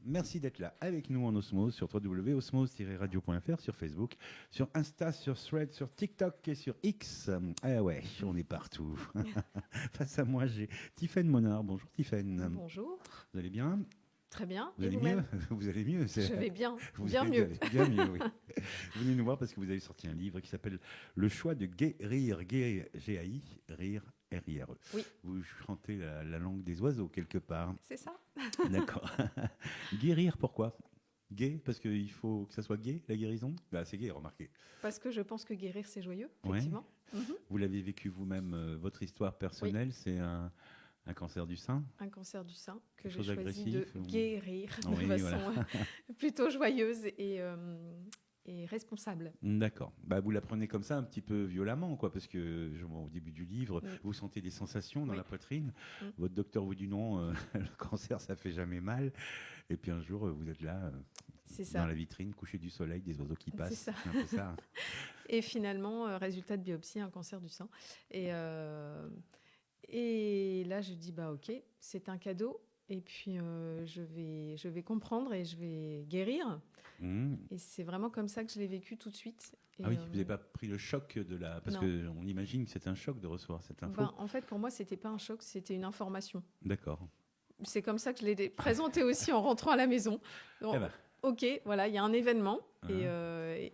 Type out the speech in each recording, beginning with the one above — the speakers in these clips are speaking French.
Merci d'être là avec nous en osmose sur www.osmose-radio.fr, sur Facebook, sur Insta, sur Thread, sur TikTok et sur X. Ah ouais, on est partout. Face à moi, j'ai Tiffaine Monard. Bonjour Tiffaine. Bonjour. Vous allez bien? Très bien. Vous Et allez vous-même? mieux? Vous allez mieux? Je vais bien, Vous bien allez mieux. bien mieux, oui. Vous venez nous voir parce que vous avez sorti un livre qui s'appelle Le choix de guérir, G-A-I, rire, R-I-R-E. Oui. Vous chantez la langue des oiseaux quelque part. C'est ça. D'accord. Guérir, pourquoi? Gay, parce qu'il faut que ça soit gay, la guérison? Bah, c'est gay, remarquez. Parce que je pense que guérir, c'est joyeux, Ouais. effectivement. Vous l'avez vécu vous-même, votre histoire personnelle, c'est un cancer du sein? Un cancer du sein que Quelque j'ai chose choisi de d'agressif, ou- guérir de Oui, façon voilà. plutôt joyeuse et responsable. D'accord. Bah, vous la prenez comme ça, un petit peu violemment, quoi, parce que au début du livre, vous sentez des sensations dans Oui. la poitrine. Mm. Votre docteur vous dit non, le cancer, ça fait jamais mal. Et puis un jour, vous êtes là, C'est dans ça. la vitrine, coucher du soleil, des oiseaux qui passent. C'est ça. C'est un peu ça. Et finalement, résultat de biopsie, un cancer du sein. Et là, je dis, bah ok, c'est un cadeau. Et puis, je vais comprendre et je vais guérir. Mmh. Et c'est vraiment comme ça que je l'ai vécu tout de suite. Et, Ah oui, vous n'avez pas pris le choc de la... Parce non. qu'on imagine que c'est un choc de recevoir cette info. Ben, en fait, pour moi, c'était pas un choc, c'était une information. D'accord. C'est comme ça que je l'ai présenté aussi en rentrant à la maison. Donc, Eh ben. ok, voilà, il y a un événement Hein.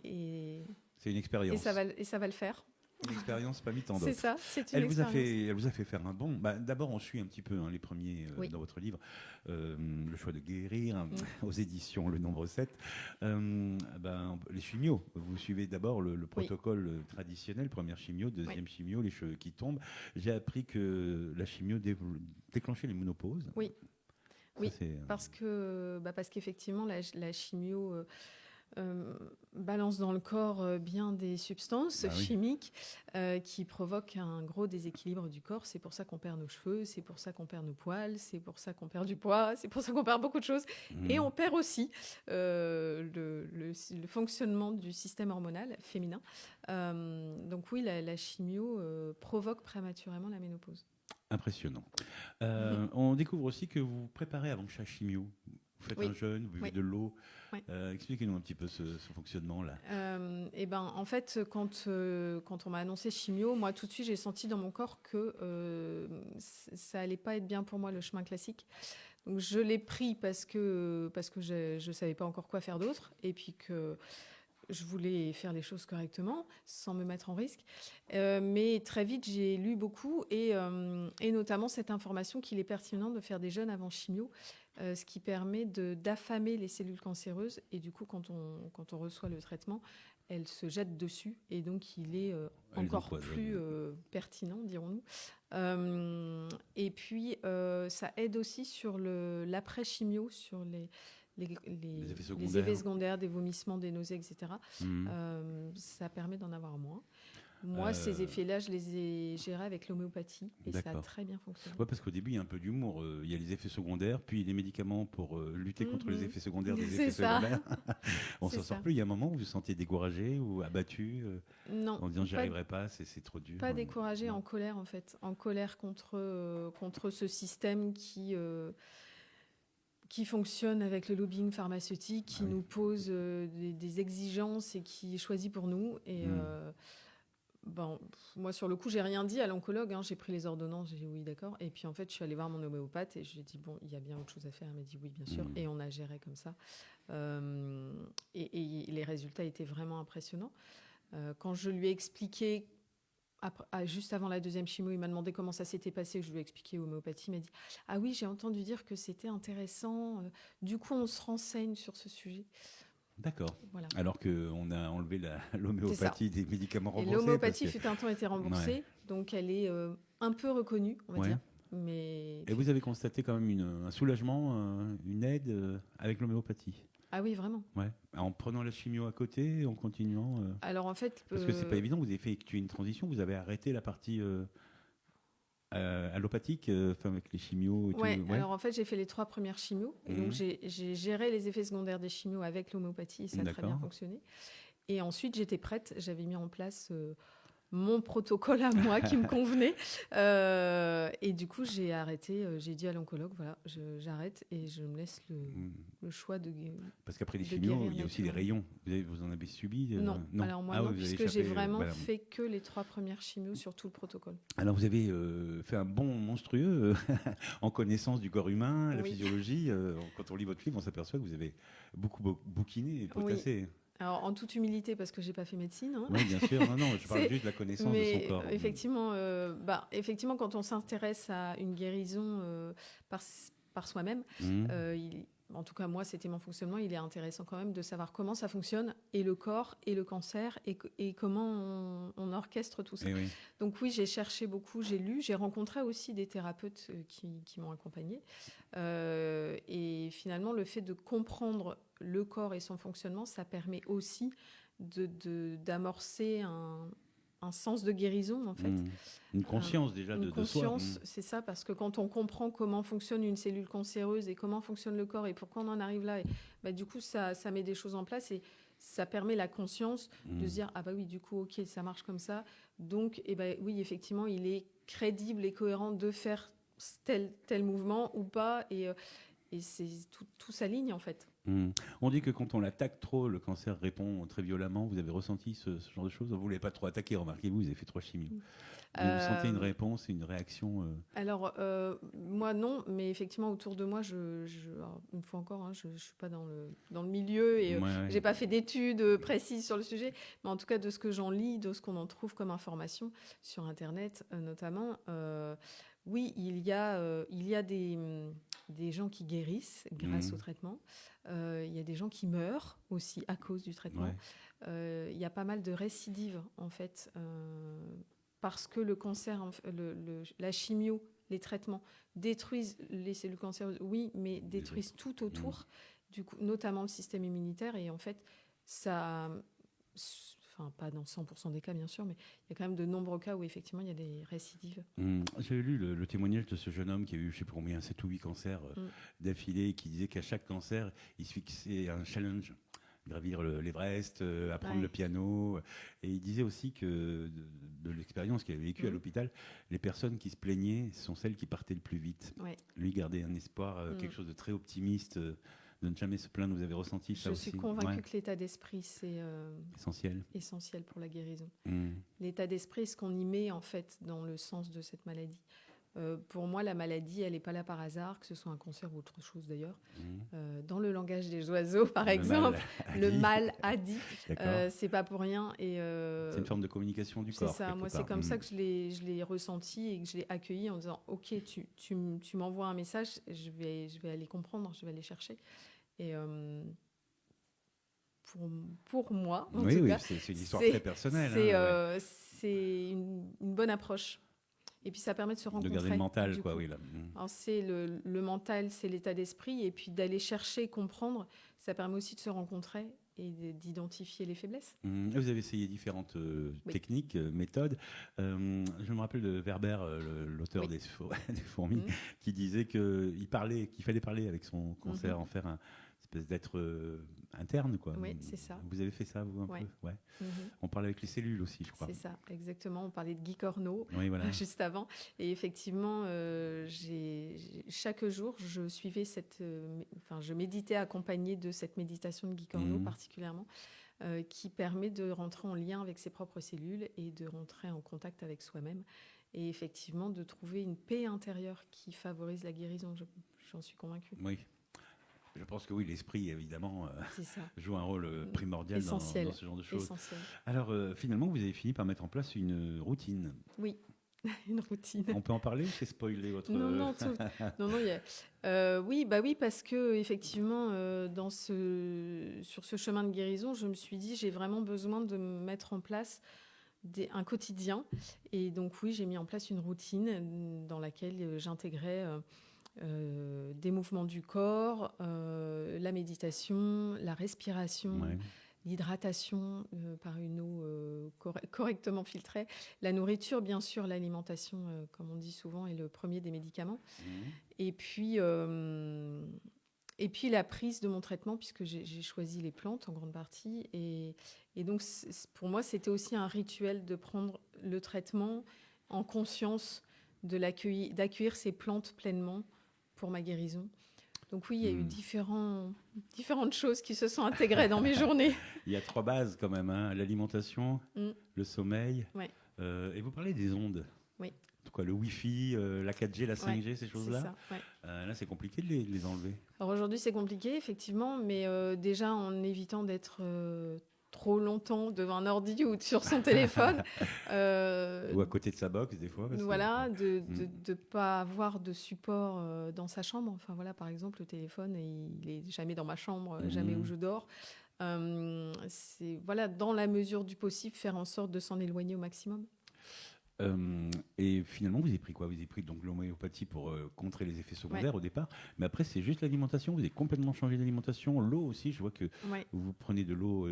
et C'est une expérience. ça va le faire. Une expérience pas mis tant C'est d'autres. ça, c'est une Elle vous expérience. a fait faire un bond. Bah, d'abord, on suit un petit peu les premiers Oui. dans votre livre, Le choix de guérir, aux éditions Le Nombre 7. Les chimios. Vous suivez d'abord le protocole traditionnel, première chimio, deuxième chimio, les cheveux qui tombent. J'ai appris que la chimio déclenchait les ménopauses. Oui, Ça, oui, c'est, parce qu'effectivement, la chimio balance dans le corps bien des substances chimiques qui provoquent un gros déséquilibre du corps. C'est pour ça qu'on perd nos cheveux, c'est pour ça qu'on perd nos poils, c'est pour ça qu'on perd du poids, c'est pour ça qu'on perd beaucoup de choses. Et on perd aussi le fonctionnement du système hormonal féminin. Donc oui, la chimio provoque prématurément la ménopause. Impressionnant. On découvre aussi que vous préparez avant chaque chimio. Vous faites un jeûne, vous buvez de l'eau. Oui. Expliquez-nous un petit peu ce fonctionnement-là. En fait, quand on m'a annoncé chimio, moi, tout de suite, j'ai senti dans mon corps que ça allait pas être bien pour moi, le chemin classique. Donc, je l'ai pris parce que je savais pas encore quoi faire d'autre. Et puis que je voulais faire les choses correctement, sans me mettre en risque. Mais très vite, j'ai lu beaucoup et notamment cette information qu'il est pertinent de faire des jeûnes avant chimio, ce qui permet d'affamer les cellules cancéreuses. Et du coup, quand on reçoit le traitement, elles se jettent dessus. Et donc, il est encore plus pertinent, dirons-nous. Et puis, ça aide aussi sur l'après-chimio, sur les effets secondaires, des vomissements, des nausées, etc. Ça permet d'en avoir moins. Moi, ces effets-là, je les ai gérés avec l'homéopathie et ça a très bien fonctionné. Ouais, parce qu'au début, il y a un peu d'humour. Il y a les effets secondaires, puis les médicaments pour lutter contre les effets secondaires des effets secondaires. On s'en sort plus. Il y a un moment où vous vous sentez découragé ou abattu non, en disant j'y arriverai pas, c'est trop dur. Pas découragé, en colère en fait. En colère contre ce système qui fonctionne avec le lobbying pharmaceutique, qui nous pose des exigences et qui choisit pour nous. Et moi, sur le coup, j'ai rien dit à l'oncologue. J'ai pris les ordonnances, j'ai dit oui, d'accord. Et puis, en fait, je suis allée voir mon homéopathe et je lui ai dit, bon, il y a bien autre chose à faire. Elle m'a dit oui, bien sûr. Et on a géré comme ça. Et les résultats étaient vraiment impressionnants. Quand je lui ai expliqué, juste avant la deuxième chimio, il m'a demandé comment ça s'était passé. Je lui ai expliqué l'homéopathie. Il m'a dit « Ah oui, j'ai entendu dire que c'était intéressant. Du coup, on se renseigne sur ce sujet. » D'accord. Voilà. Alors qu'on a enlevé l'homéopathie des médicaments remboursés. Et l'homéopathie, fut un temps, été remboursée. Donc, elle est un peu reconnue, on va dire. Mais... Et vous avez constaté quand même un soulagement, une aide avec l'homéopathie? Ah oui, vraiment. Ouais. En prenant la chimio à côté, en continuant. Alors en fait, parce que c'est pas évident. Vous avez effectué une transition. Vous avez arrêté la partie allopathique, avec les chimios. Et tout. Ouais. Alors en fait, j'ai fait les 3 premières chimios. Et donc j'ai géré les effets secondaires des chimios avec l'homéopathie et ça a très bien fonctionné. Et ensuite, j'étais prête. J'avais mis en place mon protocole à moi qui me convenait. Et du coup, j'ai arrêté. J'ai dit à l'oncologue, voilà, j'arrête et je me laisse le choix de Parce qu'après les de chimios, guérir il y a aussi les naturellement. rayons. Vous en avez subi Non, alors moi non, vous avez puisque j'ai échappé, vraiment voilà. fait que les 3 premières chimios sur tout le protocole. Alors vous avez fait un bond monstrueux en connaissance du corps humain, la Oui, physiologie. Quand on lit votre livre, on s'aperçoit que vous avez beaucoup bouquiné et oui. potassé. Alors en toute humilité, parce que j'ai pas fait médecine, hein. Oui, bien sûr. Non, je parle C'est- juste de la connaissance de son mais corps. effectivement, quand on s'intéresse à une guérison par, par soi-même, Mhm. en tout cas moi, c'était mon fonctionnement, il est intéressant quand même de savoir comment ça fonctionne, et le corps, et le cancer, et comment on orchestre tout ça. Eh oui. Donc oui, j'ai cherché beaucoup, j'ai lu, j'ai rencontré aussi des thérapeutes qui m'ont accompagnée. Et finalement, le fait de comprendre le corps et son fonctionnement, ça permet aussi d'amorcer un sens de guérison, en fait. Une conscience déjà Une de soi. conscience, c'est ça, parce que quand on comprend comment fonctionne une cellule cancéreuse et comment fonctionne le corps et pourquoi on en arrive là, et, du coup, ça met des choses en place et ça permet la conscience de se dire, ah bah oui, du coup, ok, ça marche comme ça. Donc, oui, effectivement, il est crédible et cohérent de faire tel mouvement ou pas. Et c'est tout s'aligne, en fait. On dit que quand on l'attaque trop, le cancer répond très violemment. Vous avez ressenti ce genre de choses? Vous ne l'avez pas trop attaqué, remarquez-vous, vous avez fait 3 chimios. Mais vous sentez une réponse, une réaction Alors, moi, non, mais effectivement, autour de moi, alors, une fois encore, hein, je ne suis pas dans le milieu et je n'ai pas fait d'études précises sur le sujet, mais en tout cas, de ce que j'en lis, de ce qu'on en trouve comme information sur Internet, notamment, oui, il y a des gens qui guérissent grâce au traitement. Il y a des gens qui meurent aussi à cause du traitement. Il y a pas mal de récidives, en fait, parce que le cancer, la chimio, les traitements détruisent les cellules cancéreuses, oui, mais détruisent tout autour, du coup, notamment le système immunitaire. Et en fait, ça, enfin, pas dans 100% des cas, bien sûr, mais il y a quand même de nombreux cas où effectivement il y a des récidives. J'avais lu le témoignage de ce jeune homme qui a eu, je ne sais pas combien, 7 ou 8 cancers d'affilée, et qui disait qu'à chaque cancer, il se fixait un challenge. Gravir l'Everest, apprendre le piano. Et il disait aussi que de l'expérience qu'il avait vécue à l'hôpital, les personnes qui se plaignaient sont celles qui partaient le plus vite. Lui gardait un espoir, quelque chose de très optimiste, de ne jamais se plaindre. Vous avez ressenti ça aussi? Je suis convaincue que l'état d'esprit, c'est essentiel pour la guérison. L'état d'esprit, ce qu'on y met en fait dans le sens de cette maladie. Pour moi, la maladie, elle n'est pas là par hasard, que ce soit un cancer ou autre chose d'ailleurs. Dans le langage des oiseaux, par exemple, le mal a dit, c'est pas pour rien. C'est une forme de communication du corps. C'est ça, moi c'est comme ça que je l'ai ressenti et que je l'ai accueilli en disant, ok, tu m'envoies un message, je vais aller comprendre, je vais aller chercher. Et pour moi, en tout cas, c'est une histoire très personnelle. C'est une bonne approche. Et puis ça permet de se rencontrer. De garder le mental, quoi, oui. Là. Alors c'est le mental, c'est l'état d'esprit, et puis d'aller chercher, comprendre, ça permet aussi de se rencontrer et d'identifier les faiblesses. Vous avez essayé différentes techniques, méthodes. Je me rappelle de Werber, l'auteur des fourmis, qui disait qu'il fallait parler avec son cancer, en faire un espèce d'être interne, quoi. Oui, c'est ça. Vous avez fait ça, vous, un peu? Ouais. On parlait avec les cellules aussi, je crois. C'est ça, exactement. On parlait de Guy Corneau juste avant. Et effectivement, chaque jour, je suivais je méditais accompagnée de cette méditation de Guy Corneau particulièrement, qui permet de rentrer en lien avec ses propres cellules et de rentrer en contact avec soi-même. Et effectivement, de trouver une paix intérieure qui favorise la guérison. J'en suis convaincue. Oui. Je pense que oui, l'esprit, évidemment, joue un rôle primordial dans ce genre de choses. Essentiel. Alors, finalement, vous avez fini par mettre en place une routine. Oui, une routine. On peut en parler ou c'est spoiler votre... Non, oui, parce que effectivement, sur ce chemin de guérison, je me suis dit, j'ai vraiment besoin de mettre en place un quotidien. Et donc, oui, j'ai mis en place une routine dans laquelle j'intégrais... des mouvements du corps, la méditation, la respiration, l'hydratation par une eau correctement filtrée, la nourriture, bien sûr, l'alimentation, comme on dit souvent, est le premier des médicaments. Et puis la prise de mon traitement, puisque j'ai choisi les plantes en grande partie. Et donc, pour moi, c'était aussi un rituel de prendre le traitement en conscience d'accueillir ces plantes pleinement pour ma guérison. Donc oui, il y a eu différentes choses qui se sont intégrées dans mes journées. Il y a 3 bases quand même, hein, l'alimentation, le sommeil, Ouais. Et vous parlez des ondes. Oui. Quoi, le Wi-Fi, la 4G, la 5G, ces choses-là. C'est ça, ouais. Là, c'est compliqué de les enlever. Alors aujourd'hui, c'est compliqué, effectivement, mais déjà en évitant d'être trop longtemps devant un ordi ou sur son téléphone. Ou à côté de sa box, des fois. Voilà, de ne pas avoir de support dans sa chambre. Enfin voilà, par exemple, le téléphone, il est jamais dans ma chambre, jamais où je dors. C'est voilà, dans la mesure du possible, faire en sorte de s'en éloigner au maximum. Et finalement, vous avez pris quoi? Vous avez pris donc l'homéopathie pour contrer les effets secondaires au départ, mais après c'est juste l'alimentation. Vous avez complètement changé d'alimentation. L'eau aussi, je vois que vous prenez de l'eau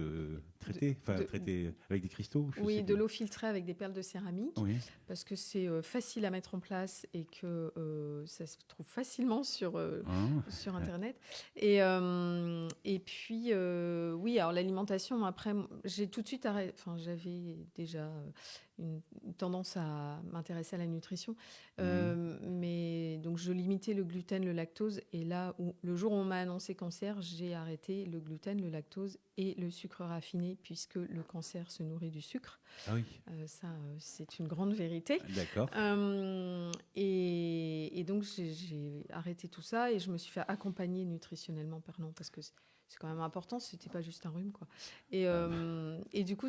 traitée, traitée avec des cristaux. Oui, de l'eau filtrée avec des perles de céramique, parce que c'est facile à mettre en place et que ça se trouve facilement sur Internet. Et puis, oui, alors l'alimentation, après, j'ai tout de suite arrêté. Enfin, j'avais déjà une tendance à m'intéresser à la nutrition. Mais donc, je limitais le gluten, le lactose. Et là, le jour où on m'a annoncé cancer, j'ai arrêté le gluten, le lactose et le sucre raffiné, puisque le cancer se nourrit du sucre. Ah oui. Ça, c'est une grande vérité. D'accord. Et donc, j'ai arrêté tout ça et je me suis fait accompagner nutritionnellement parlant, parce que c'est quand même important, c'était pas juste un rhume, quoi. Et du coup,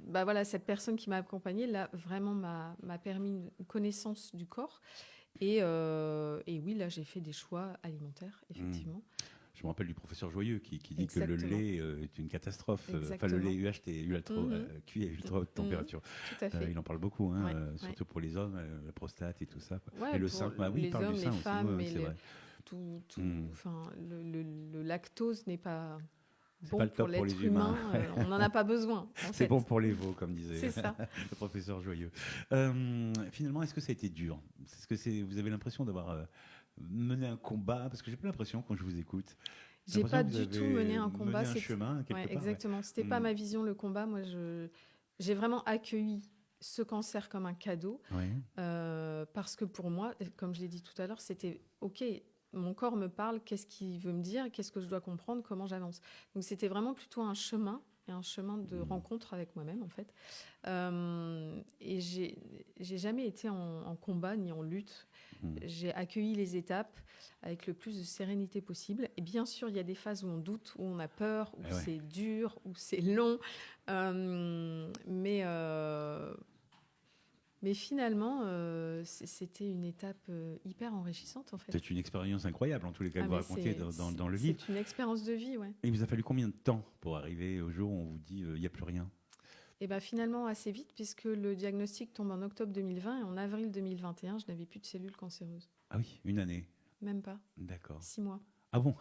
voilà, cette personne qui m'a accompagnée, là, vraiment m'a permis une connaissance du corps. Et oui, là, j'ai fait des choix alimentaires, effectivement. Je me rappelle du professeur Joyeux qui dit que le lait est une catastrophe. Enfin, le lait UHT, cuit à ultra haute température. Tout à fait. Il en parle beaucoup, surtout pour les hommes, la prostate et tout ça. Ouais, et le sein, il parle du sein les femmes, aussi. C'est vrai. Le lactose n'est pas c'est bon pas le top pour l'être humain. On n'en a pas besoin. C'est bon pour les veaux, comme disait ça. le professeur Joyeux. Finalement, est-ce que ça a été dur? Est-ce que vous avez l'impression d'avoir mené un combat? Parce que j'ai pas l'impression quand je vous écoute. J'ai pas du tout mené un combat. Mené un chemin, quelque part. Exactement. C'était pas ma vision, le combat. Moi, j'ai vraiment accueilli ce cancer comme un cadeau. Parce que pour moi, comme je l'ai dit tout à l'heure, c'était OK. Mon corps me parle, qu'est-ce qu'il veut me dire, qu'est-ce que je dois comprendre, comment j'avance. Donc c'était vraiment plutôt un chemin de rencontre avec moi-même, en fait. Et j'ai jamais été en combat ni en lutte. J'ai accueilli les étapes avec le plus de sérénité possible. Et bien sûr, il y a des phases où on doute, où on a peur, où c'est dur, où c'est long. Mais finalement, c'était une étape hyper enrichissante, en fait. C'est une expérience incroyable, en tous les cas, que vous racontiez dans le livre. C'est une expérience de vie, ouais. Et il vous a fallu combien de temps pour arriver au jour où on vous dit il n'y a plus rien? Et bien finalement, assez vite, puisque le diagnostic tombe en octobre 2020 et en avril 2021, je n'avais plus de cellules cancéreuses. Ah oui, une année? Même pas. D'accord. 6 mois. Ah bon?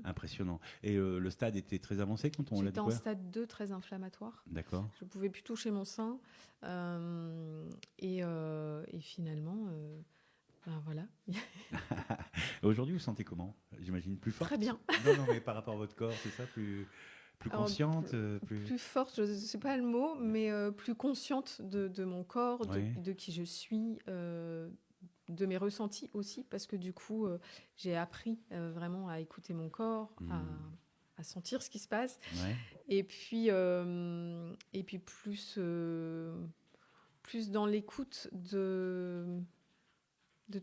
Impressionnant. Et le stade était très avancé quand on l'a découvert? J'étais en stade 2, très inflammatoire. D'accord. Je ne pouvais plus toucher mon sein. Et finalement, voilà. Aujourd'hui, vous sentez comment? J'imagine plus forte? Très bien. Non, mais par rapport à votre corps, c'est ça? Plus consciente? Plus forte, je ne sais pas le mot, mais plus consciente de mon corps, de qui je suis, de mes ressentis aussi, parce que du coup, j'ai appris vraiment à écouter mon corps, à sentir ce qui se passe. Et puis plus dans l'écoute de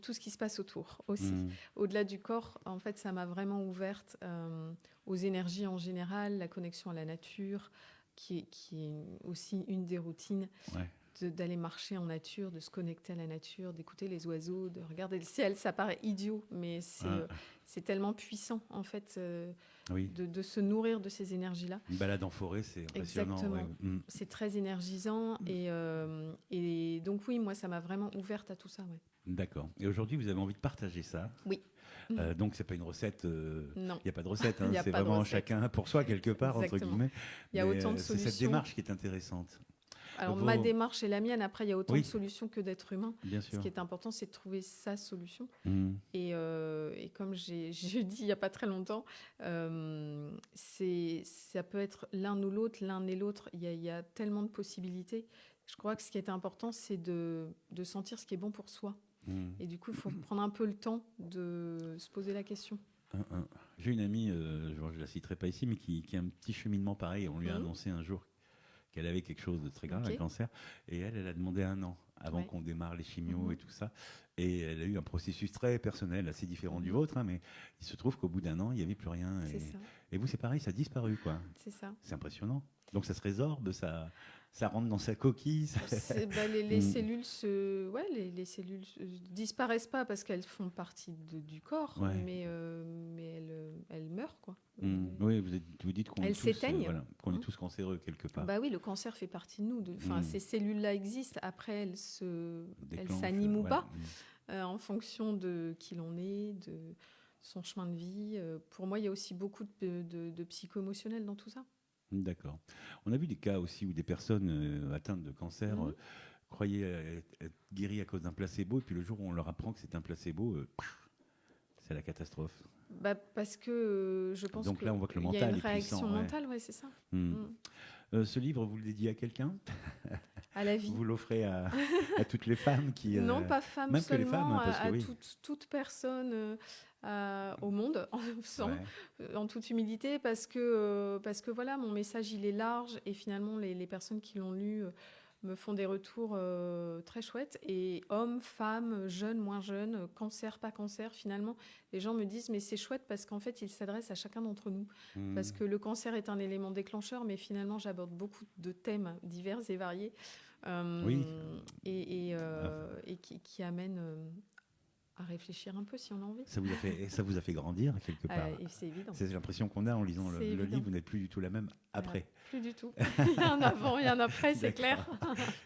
tout ce qui se passe autour aussi. Au-delà du corps, en fait, ça m'a vraiment ouverte aux énergies en général, la connexion à la nature, qui est aussi une des routines. D'aller marcher en nature, de se connecter à la nature, d'écouter les oiseaux, de regarder le ciel. Ça paraît idiot, mais c'est tellement puissant, en fait, de se nourrir de ces énergies-là. Une balade en forêt, c'est impressionnant. Exactement. C'est très énergisant. Et donc, oui, moi, ça m'a vraiment ouverte à tout ça. D'accord. Et aujourd'hui, vous avez envie de partager ça? Oui. Donc, c'est pas une recette. Non. Il n'y a pas de recette. C'est vraiment chacun pour soi, quelque part, entre guillemets. Il y a autant de solutions. C'est cette démarche qui est intéressante. Alors, ma démarche est la mienne. Après, il y a autant de solutions que d'êtres humains. Bien sûr. Ce qui est important, c'est de trouver sa solution. Et comme j'ai dit il n'y a pas très longtemps, ça peut être l'un ou l'autre, l'un et l'autre. Il y a tellement de possibilités. Je crois que ce qui est important, c'est de sentir ce qui est bon pour soi. Mmh. Et du coup, il faut prendre un peu le temps de se poser la question. J'ai une amie, je ne la citerai pas ici, mais qui a un petit cheminement pareil. On lui a annoncé un jour qu'elle avait quelque chose de très grave, un cancer, et elle a demandé 1 an avant qu'on démarre les chimios et tout ça. Et elle a eu un processus très personnel, assez différent du vôtre, hein, mais il se trouve qu'au bout d'1 an, il n'y avait plus rien. Et vous, c'est pareil, ça a disparu, quoi. C'est ça. C'est impressionnant. Donc ça se résorbe, ça rentre dans sa coquille. Les cellules les cellules disparaissent pas parce qu'elles font partie du corps, mais elles meurent, quoi. Oui, vous dites qu'on est tous, s'éteignent. Qu'on est tous cancéreux quelque part. Bah oui, le cancer fait partie de nous. Ces cellules-là existent. Après, elles s'animent ou pas, en fonction de qui l'on est, de son chemin de vie. Pour moi, il y a aussi beaucoup de psycho-émotionnel dans tout ça. D'accord. On a vu des cas aussi où des personnes atteintes de cancer croyaient être guéries à cause d'un placebo, et puis le jour où on leur apprend que c'est un placebo, c'est la catastrophe. Parce que je pense donc là, on voit que le mental y a une est réaction puissant, mentale, c'est ça. Ce livre, vous le dédiez à quelqu'un ? À la vie. Vous l'offrez à toutes les femmes qui... Non, pas femmes même seulement, que les femmes, parce que toute personne au monde, en toute humilité, parce que voilà, mon message, il est large, et finalement, les personnes qui l'ont lu me font des retours très chouettes. Et hommes, femmes, jeunes, moins jeunes, cancer, pas cancer, finalement, les gens me disent, mais c'est chouette parce qu'en fait, il s'adresse à chacun d'entre nous. Parce que le cancer est un élément déclencheur, mais finalement, j'aborde beaucoup de thèmes divers et variés. Et qui amènent à réfléchir un peu si on a envie. Ça vous a fait grandir quelque part. Et c'est évident. C'est l'impression qu'on a en lisant le livre. Vous n'êtes plus du tout la même après. Plus du tout. Il y a un avant et un après, c'est clair.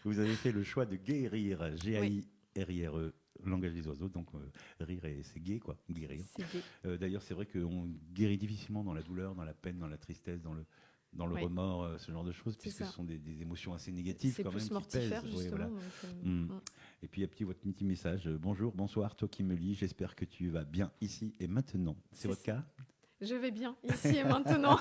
Vous avez fait le choix de guérir, G-A-I-R-I-R-E, langage des oiseaux, donc rire, et c'est gai, quoi, guérir. C'est gai. D'ailleurs, c'est vrai qu'on guérit difficilement dans la douleur, dans la peine, dans la tristesse, dans le remords, ce genre de choses, puisque ce sont des émotions assez négatives quand même. C'est plus mortifère, justement. Et puis, il y a votre petit message. Bonjour, bonsoir, toi qui me lis, j'espère que tu vas bien ici et maintenant. C'est votre cas ? Je vais bien, ici et maintenant.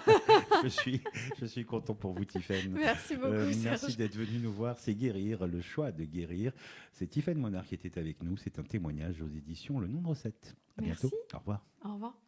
je suis content pour vous, Tiffaine. Merci beaucoup, merci d'être venu nous voir. C'est Guérir, le choix de guérir. C'est Tiffaine Monard qui était avec nous. C'est un témoignage aux éditions Le Nombre 7. À bientôt. Merci. Au revoir. Au revoir.